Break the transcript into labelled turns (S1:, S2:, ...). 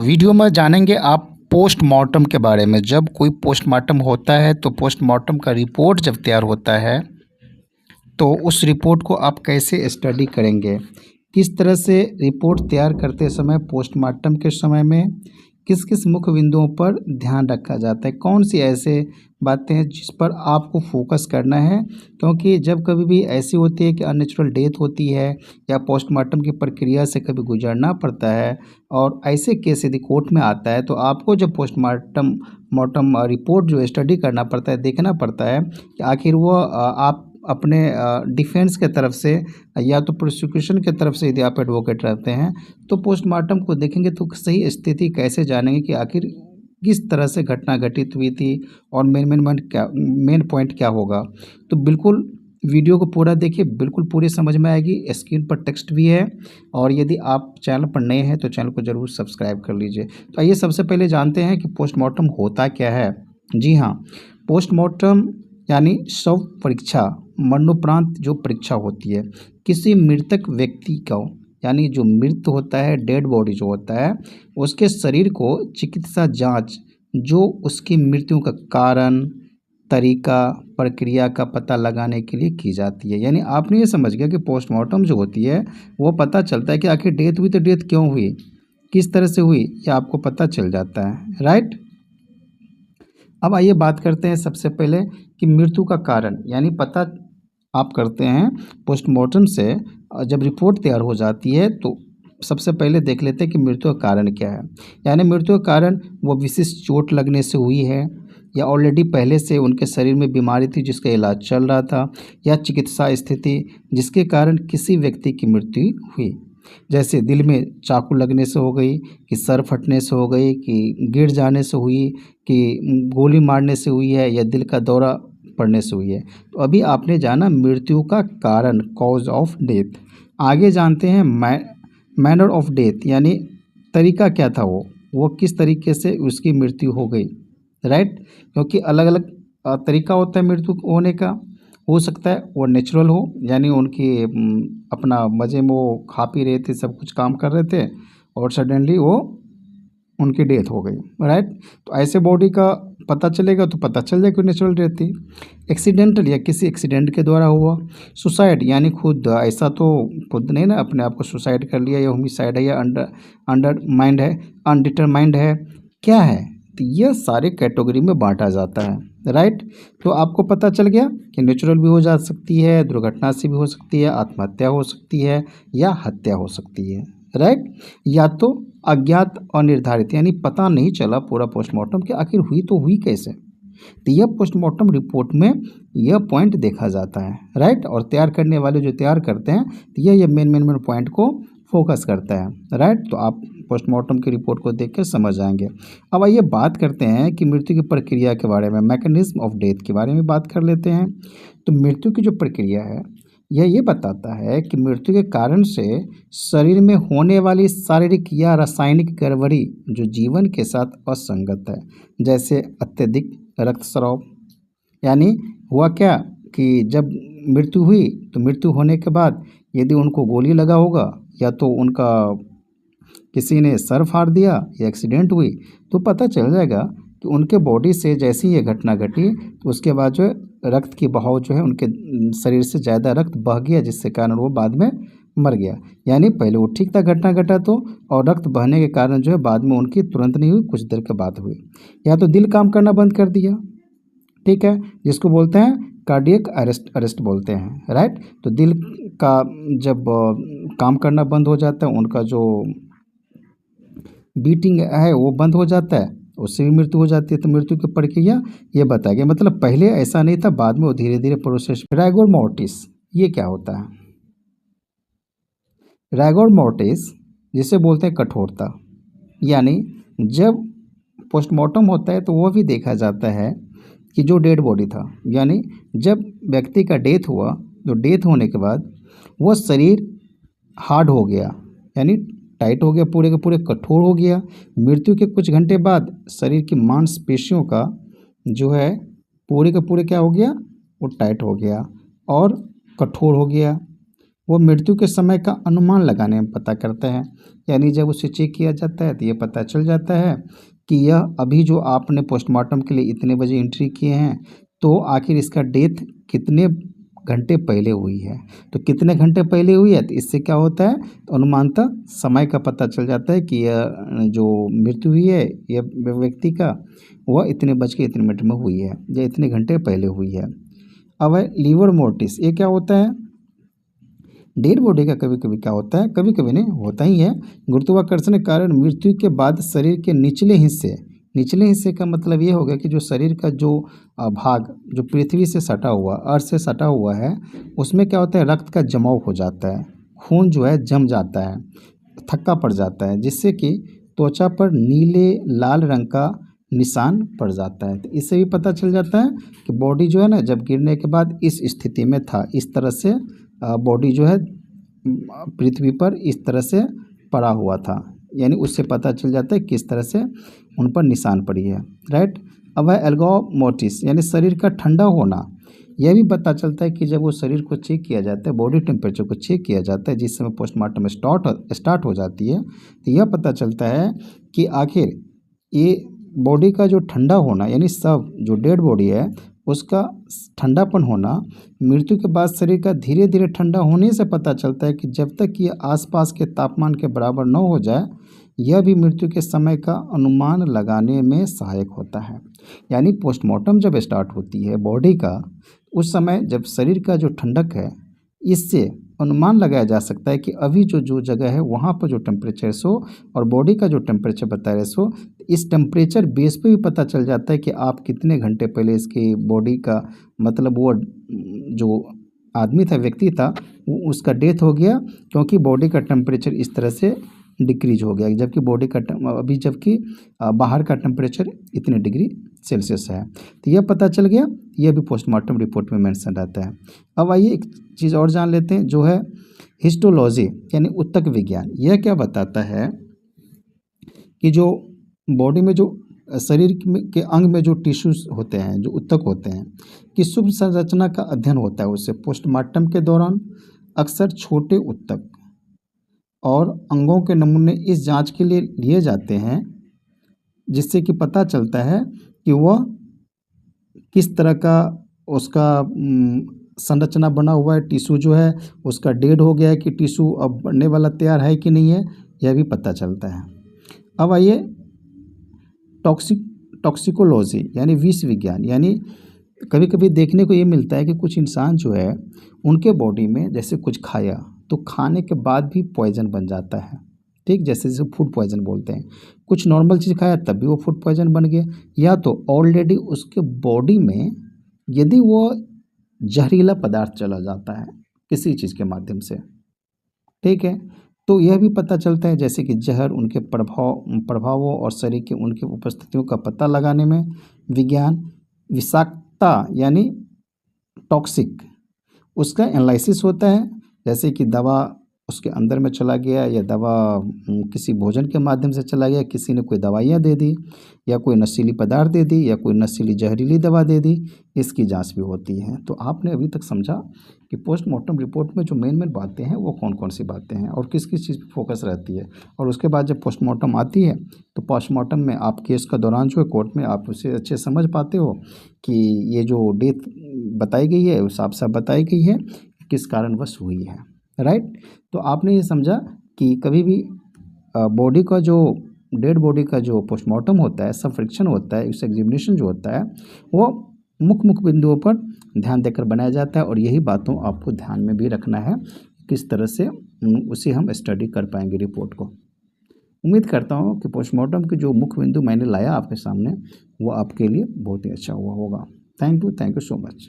S1: Video में जानेंगे आप पोस्टमार्टम के बारे में। जब कोई पोस्टमार्टम होता है तो पोस्टमार्टम का रिपोर्ट जब तैयार होता है तो उस रिपोर्ट को आप कैसे स्टडी करेंगे, किस तरह से रिपोर्ट तैयार करते समय पोस्टमार्टम के समय में किस किस मुख्य बिंदुओं पर ध्यान रखा जाता है, कौन सी ऐसे बातें हैं जिस पर आपको फोकस करना है। क्योंकि जब कभी भी ऐसी होती है कि अननेचुरल डेथ होती है या पोस्टमार्टम की प्रक्रिया से कभी गुजरना पड़ता है और ऐसे केस यदि कोर्ट में आता है तो आपको जब पोस्टमार्टम मॉर्टम रिपोर्ट जो स्टडी करना पड़ता है, देखना पड़ता है कि आखिर वो आप अपने डिफेंस के तरफ से या तो प्रोसिक्यूशन के तरफ से यदि आप एडवोकेट रहते हैं तो पोस्टमार्टम को देखेंगे तो सही स्थिति कैसे जानेंगे कि आखिर किस तरह से घटना घटित हुई थी और मेन पॉइंट क्या होगा। तो बिल्कुल वीडियो को पूरा देखिए, बिल्कुल पूरी समझ में आएगी। स्क्रीन पर टेक्स्ट भी है और यदि आप चैनल पर नए हैं तो चैनल को ज़रूर सब्सक्राइब कर लीजिए। तो आइए सबसे पहले जानते हैं कि पोस्टमार्टम होता क्या है। जी हाँ, पोस्टमार्टम यानी शव परीक्षा, मरणोपरांत जो परीक्षा होती है किसी मृतक व्यक्ति को, यानी जो मृत होता है, डेड बॉडी जो होता है, उसके शरीर को चिकित्सा जांच जो उसकी मृत्यु का कारण, तरीका, प्रक्रिया का पता लगाने के लिए की जाती है। यानी आपने ये समझ गया कि पोस्टमार्टम जो होती है वो पता चलता है कि आखिर डेथ हुई तो डेथ क्यों हुई, किस तरह से हुई, ये आपको पता चल जाता है। राइट। अब आइए बात करते हैं सबसे पहले कि मृत्यु का कारण, यानी पता आप करते हैं पोस्टमार्टम से। जब रिपोर्ट तैयार हो जाती है तो सबसे पहले देख लेते हैं कि मृत्यु का कारण क्या है। यानी मृत्यु का कारण वो विशिष्ट चोट लगने से हुई है या ऑलरेडी पहले से उनके शरीर में बीमारी थी जिसका इलाज चल रहा था, या चिकित्सा स्थिति जिसके कारण किसी व्यक्ति की मृत्यु हुई, जैसे दिल में चाकू लगने से हो गई, कि सर फटने से हो गई, कि गिर जाने से हुई, कि गोली मारने से हुई है, या दिल का दौरा पड़ने से हुई है। तो अभी आपने जाना मृत्यु का कारण, कॉज ऑफ डेथ। आगे जानते हैं मैनर ऑफ डेथ, यानी तरीका क्या था, वो किस तरीके से उसकी मृत्यु हो गई। राइट। क्योंकि अलग अलग तरीका होता है मृत्यु होने का। हो सकता है वो नेचुरल हो, यानी उनकी अपना मज़े में वो खा पी रहे थे, सब कुछ काम कर रहे थे और सडनली वो उनकी डेथ हो गई। राइट। तो ऐसे बॉडी का पता चलेगा तो पता चल जाएगा कि नेचुरल डेथ थी। एक्सीडेंटल, या किसी एक्सीडेंट के द्वारा हुआ। सुसाइड, यानी खुद, ऐसा तो खुद नहीं ना अपने आप को सुसाइड कर लिया, या होमिसाइड है, या अंडर माइंड है, अनडिटरमाइंड है, क्या है, तो यह सारे कैटेगरी में बांटा जाता है। राइट। तो आपको पता चल गया कि नेचुरल भी हो जा सकती है, दुर्घटना से भी हो सकती है, आत्महत्या हो सकती है, या हत्या हो सकती है। राइट। या तो अज्ञात और निर्धारित, यानी पता नहीं चला पूरा पोस्टमार्टम कि आखिर हुई तो हुई कैसे। तो यह पोस्टमार्टम रिपोर्ट में यह पॉइंट देखा जाता है। राइट। और तैयार करने वाले जो तैयार करते हैं तो यह मेन पॉइंट को फोकस करता है। राइट। तो आप पोस्टमार्टम की रिपोर्ट को देख के समझ आएंगे। अब आइए बात करते हैं कि मृत्यु की प्रक्रिया के बारे में, मैकेनिज्म ऑफ डेथ के बारे में बात कर लेते हैं। तो मृत्यु की जो प्रक्रिया है यह ये बताता है कि मृत्यु के कारण से शरीर में होने वाली शारीरिक या रासायनिक गड़बड़ी जो जीवन के साथ असंगत है, जैसे अत्यधिक रक्तस्राव। यानी हुआ क्या कि जब मृत्यु हुई तो मृत्यु होने के बाद यदि उनको गोली लगा होगा, या तो उनका किसी ने सर फाड़ दिया, या एक्सीडेंट हुई, तो पता चल जाएगा कि उनके बॉडी से जैसी ये घटना घटी तो उसके बाद जो है रक्त की बहाव जो है उनके शरीर से ज़्यादा रक्त बह गया, जिससे कारण वो बाद में मर गया। यानी पहले वो ठीक था, घटना घटा तो, और रक्त बहने के कारण जो है बाद में उनकी तुरंत नहीं हुई, कुछ देर के बाद हुई। या तो दिल काम करना बंद कर दिया, ठीक है, जिसको बोलते हैं कार्डियक अरेस्ट बोलते हैं। राइट। तो दिल का जब काम करना बंद हो जाता है, उनका जो बीटिंग है वो बंद हो जाता है, उससे भी मृत्यु हो जाती है। तो मृत्यु की प्रक्रिया ये बताया गया, मतलब पहले ऐसा नहीं था, बाद में वो धीरे धीरे प्रोसेस। रैगोर मोर्टिस, ये क्या होता है? रैगोर मोर्टिस जिसे बोलते हैं कठोरता, यानी जब पोस्टमार्टम होता है तो वो भी देखा जाता है कि जो डेड बॉडी था, यानी जब व्यक्ति का डेथ हुआ तो डेथ होने के बाद वो शरीर हार्ड हो गया, यानी टाइट हो गया, पूरे के पूरे कठोर हो गया। मृत्यु के कुछ घंटे बाद शरीर की मांसपेशियों का जो है पूरे के पूरे क्या हो गया, वो टाइट हो गया और कठोर हो गया। वो मृत्यु के समय का अनुमान लगाने में पता करते हैं। यानी जब उसे चेक किया जाता है तो ये पता चल जाता है कि यह अभी जो आपने पोस्टमार्टम के लिए इतने बजे एंट्री किए हैं, तो आखिर इसका डेथ कितने घंटे पहले हुई है। तो कितने घंटे पहले हुई है, तो इससे क्या होता है, तो अनुमानतः समय का पता चल जाता है कि यह जो मृत्यु हुई है यह व्यक्ति का, वह इतने बज के इतने मिनट में हुई है या इतने घंटे पहले हुई है। अब है लीवर मोर्टिस। ये क्या होता है, डेड बॉडी का कभी कभी क्या होता है, कभी कभी नहीं होता ही है, गुरुत्वाकर्षण के कारण मृत्यु के बाद शरीर के निचले हिस्से का मतलब ये हो गया कि जो शरीर का जो भाग जो पृथ्वी से सटा हुआ, अर्थ से सटा हुआ है, उसमें क्या होता है, रक्त का जमाव हो जाता है, खून जो है जम जाता है, थक्का पड़ जाता है, जिससे कि त्वचा पर नीले लाल रंग का निशान पड़ जाता है। तो इससे भी पता चल जाता है कि बॉडी जो है ना, जब गिरने के बाद इस स्थिति में था, इस तरह से बॉडी जो है पृथ्वी पर इस तरह से पड़ा हुआ था, यानी उससे पता चल जाता है किस तरह से उन पर निशान पड़ी है, राइट। अब है एल्गोमोटिस, यानी शरीर का ठंडा होना। यह भी पता चलता है कि जब वो शरीर को चेक किया जाता है, बॉडी टेम्परेचर को चेक किया जाता है, जिस समय पोस्टमार्टम स्टार्ट हो जाती है, तो यह पता चलता है कि आखिर ये बॉडी का जो ठंडा होना, यानी सब जो डेड बॉडी है उसका ठंडापन होना, मृत्यु के बाद शरीर का धीरे धीरे ठंडा होने से पता चलता है कि जब तक ये आसपास के तापमान के बराबर न हो जाए, यह भी मृत्यु के समय का अनुमान लगाने में सहायक होता है। यानी पोस्टमार्टम जब स्टार्ट होती है बॉडी का, उस समय जब शरीर का जो ठंडक है, इससे अनुमान लगाया जा सकता है कि अभी जो जगह है वहाँ पर जो टेम्परेचर सो और बॉडी का जो टेम्परेचर बता रहे सो, इस टेम्परेचर बेस पे भी पता चल जाता है कि आप कितने घंटे पहले इसकी बॉडी का, मतलब वो जो आदमी था, व्यक्ति था, उसका डेथ हो गया, क्योंकि बॉडी का टेम्परेचर इस तरह से डिक्रीज हो गया, जबकि बॉडी का जबकि बाहर का टेम्परेचर इतने डिग्री सेल्सियस है। तो यह पता चल गया, यह भी पोस्टमार्टम रिपोर्ट में मेंशन रहता है। अब आइए एक चीज़ और जान लेते हैं, जो है हिस्टोलॉजी यानी ऊतक विज्ञान। यह क्या बताता है कि जो बॉडी में जो शरीर के अंग में जो टिश्यूज होते हैं, जो ऊतक होते हैं, कि सूक्ष्म संरचना का अध्ययन होता है उससे। पोस्टमार्टम के दौरान अक्सर छोटे ऊतक और अंगों के नमूने इस जांच के लिए लिए जाते हैं, जिससे कि पता चलता है कि वह किस तरह का उसका संरचना बना हुआ है, टिश्यू जो है उसका डेड हो गया है कि टिश्यू अब बनने वाला तैयार है कि नहीं है, यह भी पता चलता है। अब आइए टॉक्सिकोलॉजी यानी विष विज्ञान। यानी कभी कभी देखने को ये मिलता है कि कुछ इंसान जो है, उनके बॉडी में जैसे कुछ खाया तो खाने के बाद भी पॉइजन बन जाता है, ठीक, जैसे फूड पॉइजन बोलते हैं। कुछ नॉर्मल चीज़ खाया तब भी वो फूड पॉइजन बन गया, या तो ऑलरेडी उसके बॉडी में यदि वो जहरीला पदार्थ चला जाता है किसी चीज़ के माध्यम से, ठीक है, तो यह भी पता चलता है, जैसे कि जहर, उनके प्रभावों और शरीर के उनके उपस्थितियों का पता लगाने में विज्ञान। विषाक्तता यानी टॉक्सिक, उसका एनालिसिस होता है, जैसे कि दवा उसके अंदर में चला गया, या दवा किसी भोजन के माध्यम से चला गया, किसी ने कोई दवाइयाँ दे दी, या कोई नशीली पदार्थ दे दी, या कोई नशीली जहरीली दवा दे दी, इसकी जांच भी होती है। तो आपने अभी तक समझा कि पोस्टमार्टम रिपोर्ट में जो मेन बातें हैं वो कौन कौन सी बातें हैं और किस किस चीज़ पर फोकस रहती है। और उसके बाद जब पोस्टमार्टम आती है, तो पोस्टमार्टम में आप केस का दौरान जो है कोर्ट में आप उसे अच्छे समझ पाते हो कि ये जो डेथ बताई गई है, उस साफ साफ बताई गई है किस कारणवश हुई है, राइट। तो आपने ये समझा कि कभी भी बॉडी का जो डेड बॉडी का जो पोस्टमार्टम होता है, सब फ्रिक्शन होता है, उस एग्जामिनेशन जो होता है, वो मुख्य बिंदुओं पर ध्यान देकर बनाया जाता है। और यही बातों आपको ध्यान में भी रखना है, किस तरह से उसे हम स्टडी कर पाएंगे रिपोर्ट को। उम्मीद करता हूँ कि पोस्टमार्टम के जो मुख्य बिंदु मैंने लाया आपके सामने, वो आपके लिए बहुत ही अच्छा हुआ होगा। Thank you so much.